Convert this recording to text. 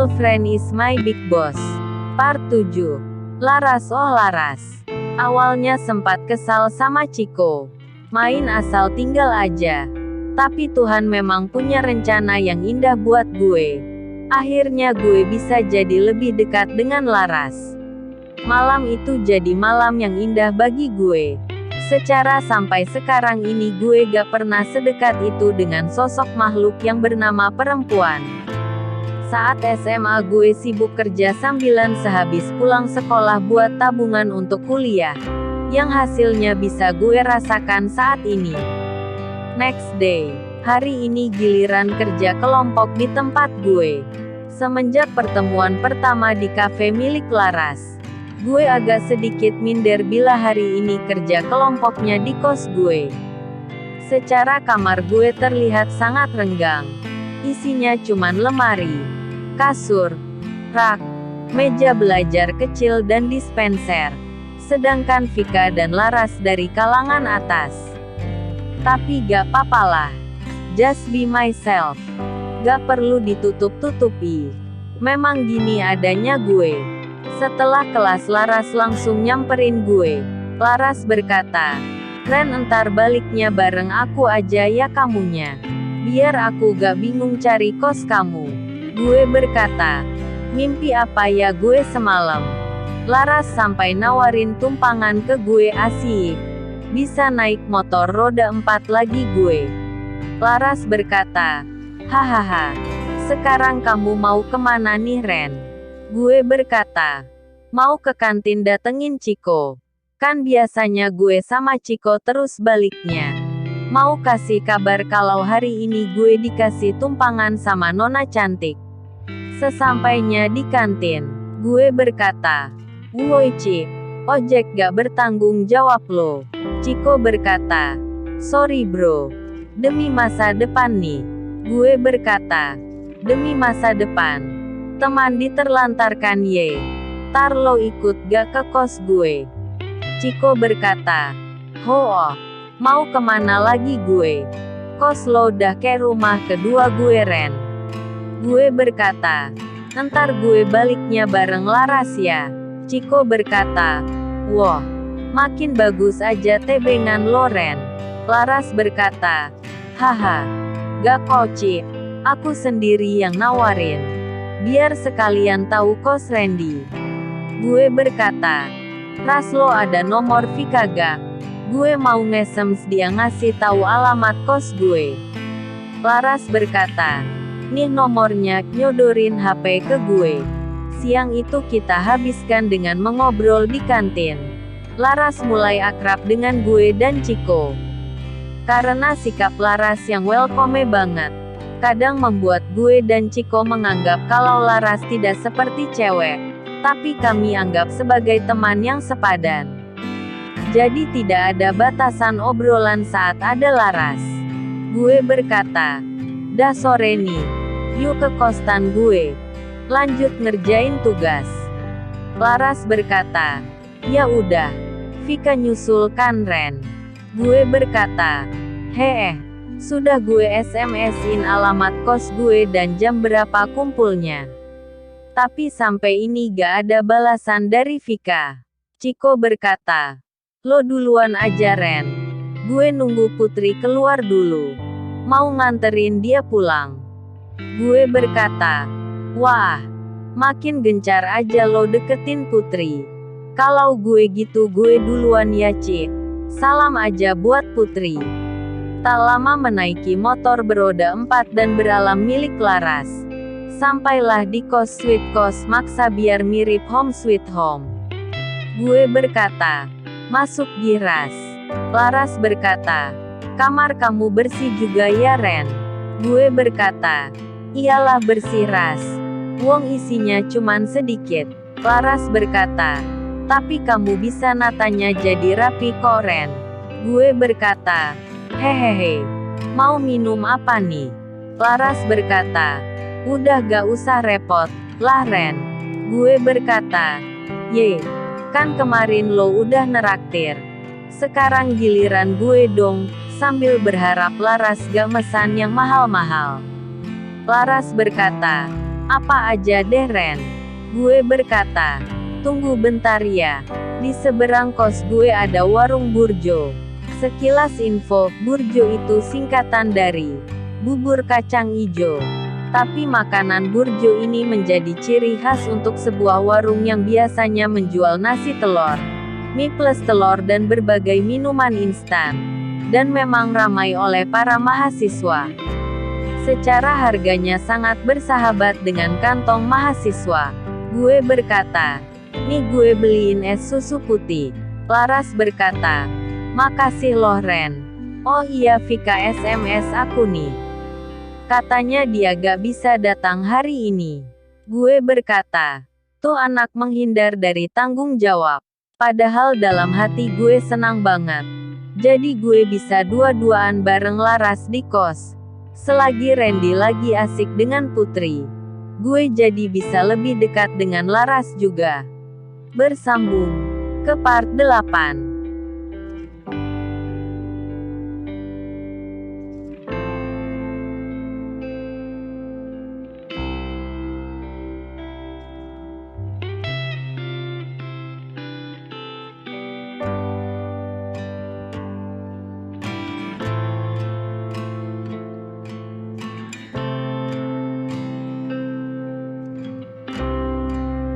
Girlfriend is my big boss. Part 7. Laras. Oh Laras. Awalnya sempat kesal sama Ciko. Main asal tinggal aja. Tapi Tuhan memang punya rencana yang indah buat gue. Akhirnya gue bisa jadi lebih dekat dengan Laras. Malam itu jadi malam yang indah bagi gue. Secara sampai sekarang ini gue gak pernah sedekat itu dengan sosok makhluk yang bernama perempuan. Saat SMA gue sibuk kerja sambilan sehabis pulang sekolah buat tabungan untuk kuliah. Yang hasilnya bisa gue rasakan saat ini. Next day. Hari ini giliran kerja kelompok di tempat gue. Semenjak pertemuan pertama di kafe milik Laras, gue agak sedikit minder bila hari ini kerja kelompoknya di kos gue. Secara kamar gue terlihat sangat renggang. Isinya cuman lemari, kasur, rak, meja belajar kecil dan dispenser. Sedangkan Vika dan Laras dari kalangan atas. Tapi gak papalah. Just be myself. Gak perlu ditutup-tutupi. Memang gini adanya gue. Setelah kelas Laras langsung nyamperin gue. Laras berkata, "Ren, entar baliknya bareng aku aja ya kamunya. Biar aku gak bingung cari kos kamu." Gue berkata, "Mimpi apa ya gue semalam?" Laras sampai nawarin tumpangan ke gue. Asik. Bisa naik motor roda 4 lagi gue. Laras berkata, "Hahaha. Sekarang kamu mau kemana nih Ren?" Gue berkata, "Mau ke kantin datengin Ciko. Kan biasanya gue sama Ciko terus baliknya. Mau kasih kabar kalau hari ini gue dikasih tumpangan sama nona cantik." Sesampainya di kantin, gue berkata, "Woi Cik, ojek gak bertanggung jawab lo." Ciko berkata, "Sorry bro. Demi masa depan nih." Gue berkata, "Demi masa depan. Teman diterlantarkan ye. Tar lo ikut gak ke kos gue?" Ciko berkata, "Ho, mau kemana lagi gue? Kos lo udah kayak rumah kedua gue Ren." Gue berkata, "Ntar gue baliknya bareng Laras ya." Ciko berkata, "Wah, makin bagus aja tebengan lo Ren." Laras berkata, "Haha, gak koci. Aku sendiri yang nawarin. Biar sekalian tahu kos Randy." Gue berkata, "Ras lo ada nomor Vika gak? Gue mau ngesems dia ngasih tahu alamat kos gue." Laras berkata, "Nih nomornya." Nyodorin HP ke gue. Siang itu kita habiskan dengan mengobrol di kantin. Laras mulai akrab dengan gue dan Ciko. Karena sikap Laras yang welcome banget, kadang membuat gue dan Ciko menganggap kalau Laras tidak seperti cewek, tapi kami anggap sebagai teman yang sepadan. Jadi tidak ada batasan obrolan saat ada Laras. Gue berkata, "Dah sore nih, yuk ke kosan gue. Lanjut ngerjain tugas." Laras berkata, "Ya udah." Vika nyusul kan Ren. Gue berkata, sudah gue SMS-in alamat kos gue dan jam berapa kumpulnya." Tapi sampai ini gak ada balasan dari Vika. Ciko berkata, "Lo duluan aja Ren. Gue nunggu Putri keluar dulu. Mau nganterin dia pulang." Gue berkata, "Wah, makin gencar aja lo deketin Putri. Kalau gue gitu gue duluan ya Cik. Salam aja buat Putri." Tak lama menaiki motor beroda 4 dan beralam milik Laras. Sampailah di kos sweet kos maksa biar mirip home sweet home. Gue berkata, "Masuk Giras." Laras berkata, "Kamar kamu bersih juga ya Ren?" Gue berkata, "Iyalah bersih Ras. Wong isinya cuman sedikit." Laras berkata, "Tapi kamu bisa natanya jadi rapi kok Ren." Gue berkata, "Hehehe. Mau minum apa nih?" Laras berkata, "Udah gak usah repot lah Ren." Gue berkata, "Ye, kan kemarin lo udah neraktir. Sekarang giliran gue dong." Sambil berharap Laras gak mesan yang mahal-mahal. Laras berkata, Apa aja deh Ren. Gue berkata. Tunggu bentar ya. Di seberang kos gue ada warung burjo. Sekilas info, burjo itu singkatan dari bubur kacang ijo. Tapi makanan burjo ini menjadi ciri khas untuk sebuah warung yang biasanya menjual nasi telur, mie plus telur dan berbagai minuman instan. Dan memang ramai oleh para mahasiswa. Secara harganya sangat bersahabat dengan kantong mahasiswa. Gue berkata, nih gue beliin es susu putih. Laras berkata, makasih loh Ren. Oh iya Vika SMS aku nih. Katanya dia gak bisa datang hari ini. Gue berkata, tuh anak menghindar dari tanggung jawab. Padahal dalam hati gue senang banget. Jadi gue bisa dua-duaan bareng Laras di kos. Selagi Randy lagi asik dengan Putri. Gue jadi bisa lebih dekat dengan Laras juga. Bersambung ke part 8.